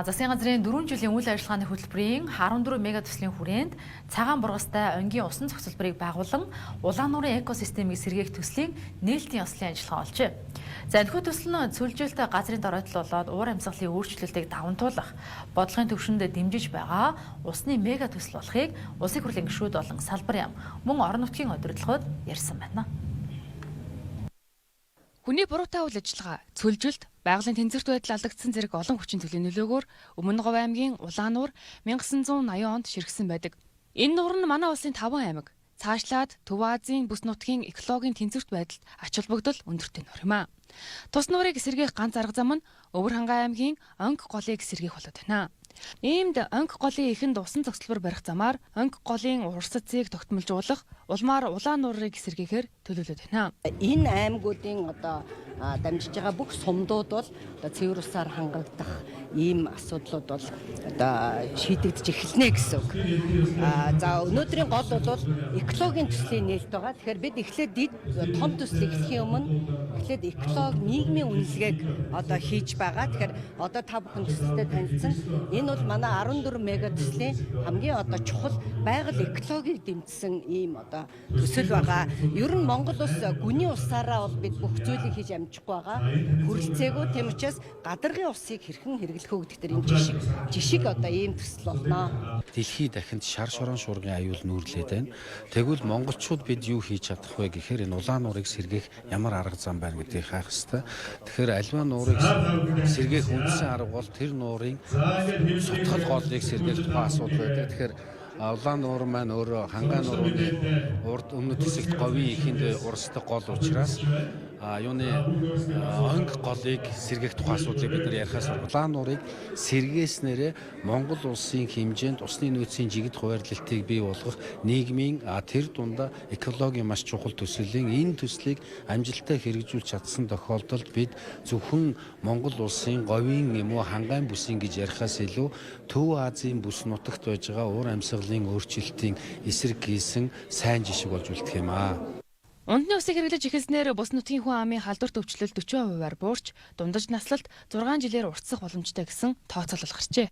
Засгийн газрын 4 жилийн үйл ажиллагааны хөтөлбөрийн 14 мега төслийн хүрээнд цагаан бургастай өнгийн усан зохицолборыг байгуулан улаан нуурын экосистемийг сэргээх төслийг нээлтийн ёслолын ажиллагаа олжээ. За энэхүү төсөл нь цөлжилт газрын доройдол болоод уур амьсгалын өөрчлөлтийг давамтуулах бодлогын төвшөнд дэмжиж байгаа усны мега төсөл болохыг улсын хурлын гишүүд болон салбар яам мөн орон нутгийн удирдлагууд ярьсан байна. Хүний буруутай үйл ажиллагаа, цөлжилт, байгалийн тэнцвэрт байдал алдагдсан зэрэг олон хүчин төлөвийн нөлөөгөөр Өмнө Говь аймгийн Улаан нуур 1980 онд ширхсэн байдаг. Энэ нуур нь манай улсын 5 аймаг цаашлаад Төв Азийн бүс нутгийн экологийн тэнцвэрт байдалд ач холбогдол өндөртэй нуур юм а. Тус нуурыг сэргээх ганц арга зам нь Өвөр хангай аймгийн Онг голыг сэргээх болоод байна. Иймд Онг голын ихэнд усан зохицолбор барих замаар Онг голын урсацыг тогтмолжуулах улмаар Улаан нуурыг сэргээхээр төлөвлөд байна. Энэ аймагуудын дамжиж байгаа бүх сумдууд бол цэвэр усаар хангагдах ийм асуудлууд бол шийдэгдэж эхэлнэ гэсэн үг. За өнөөдрийн гол бол экологийн төслийн нээлт байгаа. Тэгэхээр бид эхлээд том төслийг эхлэхийн өмнө эхлээд экологи нийгмийн үнэлгээг хийж байгаа. Тэгэхээр та бүхэн төсөлтэй танилцсан. Энэ бол манай 14 мега төслийн хамгийн чухал байгаль экологийг дэмжсэн ийм төсөл байгаа. Ер нь Монгол улс гүний усаараа бол бид бүх зүйлийг хийж амжихгүй байгаа. Хүрэлцээгүй, тийм учраас гадаргын усыг хэрхэн хэрэглэх вэ гэдэг энэ жишг ийм төсөл болно. Дэлхий дахинд шар шорон шуургын аюул нүүрлээд байна. Тэгвэл монголчууд бид юу хийж чадах вэ гэхээр энэ улаан нуурыг сэргээх ямар арга зам байна гэдгийг хаах ёстой. Тэгэхээр аливаа нуурыг сэргээх үндсэн арга бол тэр нуурын сутгал голыг сэргээх тухай асуудал байдаг. Тэгэхээр улаан нуур маань өөрөө хангай нуурны урд өмнөд хэсэгт говийн ихэнд урсдаг гол учраас юуны онг голыг сэргээх тухай асуудлыг бид нар ярихаас улаан нуурыг сэргээснээрээ Монгол улсын хэмжээнд усны нөөцийн жигд хуваарлалтыг бий болгох нийгмийн тэр дундаа экологийн маш чухал төсөлийн энэ төслийг амжилттай хэрэгжүүлж чадсан тохиолдолд бид зөвхөн Монгол улсын говийн юм уу хангайн бүсийн гэж ярихаас илүү Төв Азийн бүс нутагт байж байгаа уур амьсгалын өөрчлөлтийн эсрэг гийсэн сайн жишг болж үлдэх юм аа. Унтны усыг хэрэглэж эхэлснээр бус нутгийн хүн амын халдварт өвчлөл 40%-аар буурч дундаж наслалт 6 жилээр уртсах боломжтой гэсэн тооцоолол гарчээ.